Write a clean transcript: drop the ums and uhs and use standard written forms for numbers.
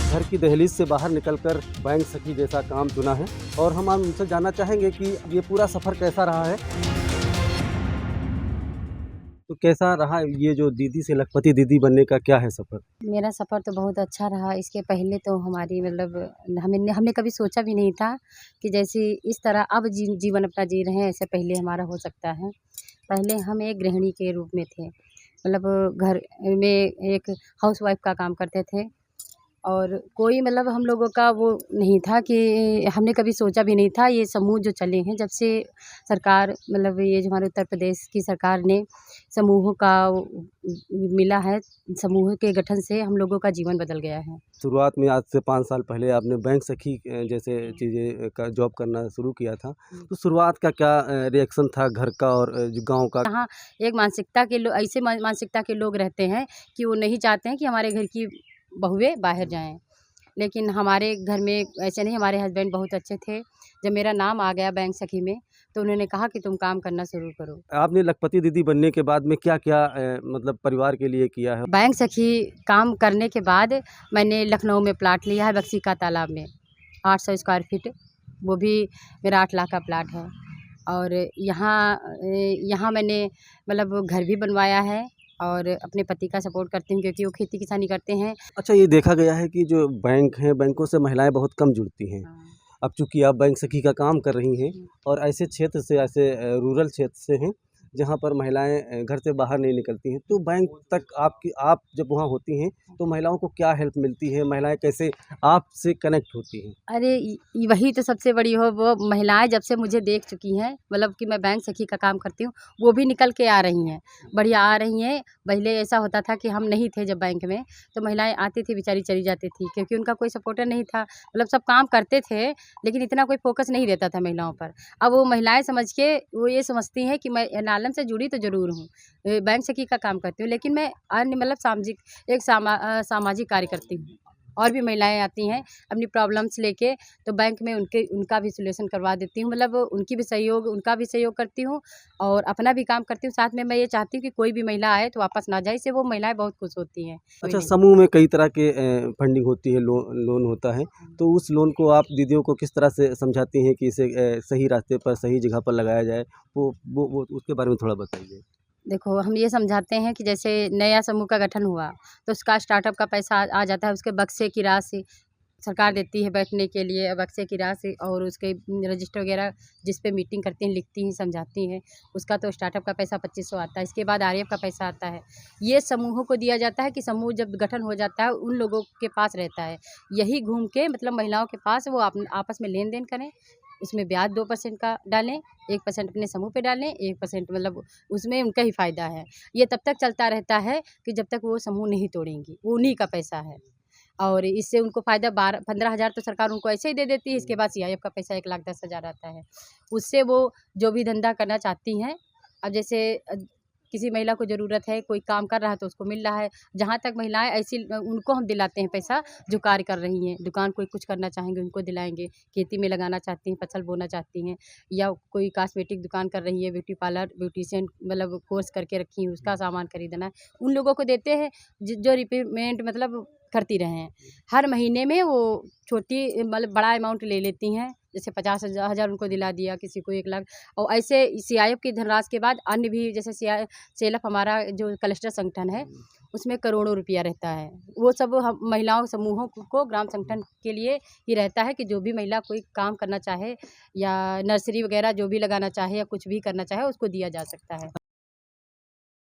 घर की दहलीज से बाहर निकलकर बैंक सखी जैसा काम चुना है और हम उनसे जानना चाहेंगे कि ये पूरा सफ़र कैसा रहा है। तो कैसा रहा ये जो दीदी से लखपति दीदी बनने का, क्या है सफ़र? मेरा सफ़र तो बहुत अच्छा रहा। इसके पहले तो हमारी मतलब हमने कभी सोचा भी नहीं था कि जैसे इस तरह अब जीवन अपना जी रहे हैं, ऐसे पहले हमारा हो सकता है। पहले हम एक गृहिणी के रूप में थे, मतलब घर में एक हाउसवाइफ़ का काम करते थे और कोई मतलब हम लोगों का वो नहीं था कि हमने कभी सोचा भी नहीं था। ये समूह जो चले हैं जब से सरकार, मतलब ये जो हमारे उत्तर प्रदेश की सरकार ने समूहों का मिला है, समूह के गठन से हम लोगों का जीवन बदल गया है। शुरुआत में आज से 5 साल पहले आपने बैंक सखी जैसे चीज़ें का जॉब करना शुरू किया था। तो शुरुआत का क्या रिएक्शन था घर का और जो गाँव का? यहाँ एक मानसिकता के ऐसे मानसिकता के लोग रहते हैं कि वो नहीं चाहते हैं कि हमारे घर की बहुएँ बाहर जाएँ। लेकिन हमारे घर में ऐसे नहीं, हमारे हस्बैंड बहुत अच्छे थे। जब मेरा नाम आ गया बैंक सखी में, तो उन्होंने कहा कि तुम काम करना शुरू करो। आपने लखपति दीदी बनने के बाद में क्या-क्या मतलब परिवार के लिए किया है? बैंक सखी काम करने के बाद मैंने लखनऊ में प्लाट लिया है, बक्सी का तालाब में, 800 स्क्वायर फीट, वो भी मेरा 8 लाख का प्लाट है। और यहाँ मैंने मतलब घर भी बनवाया है और अपने पति का सपोर्ट करती हूँ क्योंकि वो खेती किसानी करते हैं। अच्छा, ये देखा गया है कि जो बैंक हैं, बैंकों से महिलाएँ बहुत कम जुड़ती हैं। हाँ। अब चूँकि आप बैंक सखी का काम कर रही हैं और ऐसे क्षेत्र से, ऐसे रूरल क्षेत्र से हैं जहाँ पर महिलाएँ घर से बाहर नहीं निकलती हैं, तो बैंक तक आप जब वहाँ होती हैं तो महिलाओं को क्या हेल्प मिलती है? महिलाएँ कैसे आपसे कनेक्ट होती हैं? अरे वही तो सबसे बड़ी वो महिलाएं जब से मुझे देख चुकी हैं, मतलब कि मैं बैंक सखी का काम करती हूँ, वो भी निकल के आ रही हैं, बढ़िया आ रही हैं। पहले ऐसा होता था कि हम नहीं थे जब बैंक में, तो महिलाएं आती थी, बेचारी चली जाती थी क्योंकि उनका कोई सपोर्टर नहीं था। मतलब सब काम करते थे लेकिन इतना कोई फोकस नहीं रहता था महिलाओं पर। अब वो महिलाएं समझ के वो ये समझती हैं कि मैं नालम से जुड़ी तो ज़रूर हूँ, बैंक सखी का काम करती हूँ, लेकिन मैं अन्य मतलब सामाजिक कार्य करती हूँ। और भी महिलाएं आती हैं अपनी प्रॉब्लम्स लेके, तो बैंक में उनका भी सॉल्यूशन करवा देती हूँ, मतलब उनका भी सहयोग करती हूँ और अपना भी काम करती हूँ। साथ में मैं ये चाहती हूँ कि कोई भी महिला आए तो वापस ना जाए, इससे वो महिलाएं बहुत खुश होती हैं। अच्छा, समूह में कई तरह के फंडिंग होती है, लोन होता है, तो उस लोन को आप दीदियों को किस तरह से समझाती हैं कि इसे सही रास्ते पर, सही जगह पर लगाया जाए? वो उसके बारे में थोड़ा बताइए। देखो, हम ये समझाते हैं कि जैसे नया समूह का गठन हुआ तो उसका स्टार्टअप का पैसा आ जाता है, उसके बक्से की राशि सरकार देती है बैठने के लिए, बक्से की राशि और उसके रजिस्टर वगैरह जिस पे मीटिंग करती हैं, लिखती हैं, समझाती हैं, उसका तो स्टार्टअप का पैसा 2500 आता है। इसके बाद आरएफ का पैसा आता है। ये समूहों को दिया जाता है कि समूह जब गठन हो जाता है उन लोगों के पास रहता है, यही घूम के मतलब महिलाओं के पास वो आपस में लेन देन करें, उसमें ब्याज 2% का डालें, 1% अपने समूह पे डालें, 1% मतलब उसमें उनका ही फ़ायदा है। ये तब तक चलता रहता है कि जब तक वो समूह नहीं तोड़ेंगी, वो उन्हीं का पैसा है और इससे उनको फ़ायदा 12-15 हज़ार तो सरकार उनको ऐसे ही दे देती है। इसके बाद सीआईएफ का पैसा 1,10,000 आता है। उससे वो जो भी धंधा करना चाहती हैं, अब जैसे किसी महिला को ज़रूरत है, कोई काम कर रहा है तो उसको मिल रहा है। जहाँ तक महिलाएँ ऐसी उनको हम दिलाते हैं पैसा जो कार्य कर रही हैं। दुकान कोई कुछ करना चाहेंगे उनको दिलाएँगे, खेती में लगाना चाहती हैं, फसल बोना चाहती हैं या कोई कॉस्मेटिक दुकान कर रही है, ब्यूटी पार्लर, ब्यूटीशियन मतलब कोर्स करके रखी हैं, उसका सामान खरीदना है, उन लोगों को देते हैं जो रिपेमेंट मतलब करती रहें। हर महीने में वो छोटी मतलब बड़ा अमाउंट ले लेती हैं, जैसे 50,000 उनको दिला दिया, किसी को 1 लाख और ऐसे सीआईएफ की धनराशि के बाद अन्य भी जैसे सेल्फ हमारा जो क्लस्टर संगठन है, उसमें करोड़ों रुपया रहता है। वो सब हम महिलाओं समूहों को ग्राम संगठन के लिए ही रहता है कि जो भी महिला कोई काम करना चाहे या नर्सरी वगैरह जो भी लगाना चाहे या कुछ भी करना चाहे उसको दिया जा सकता है।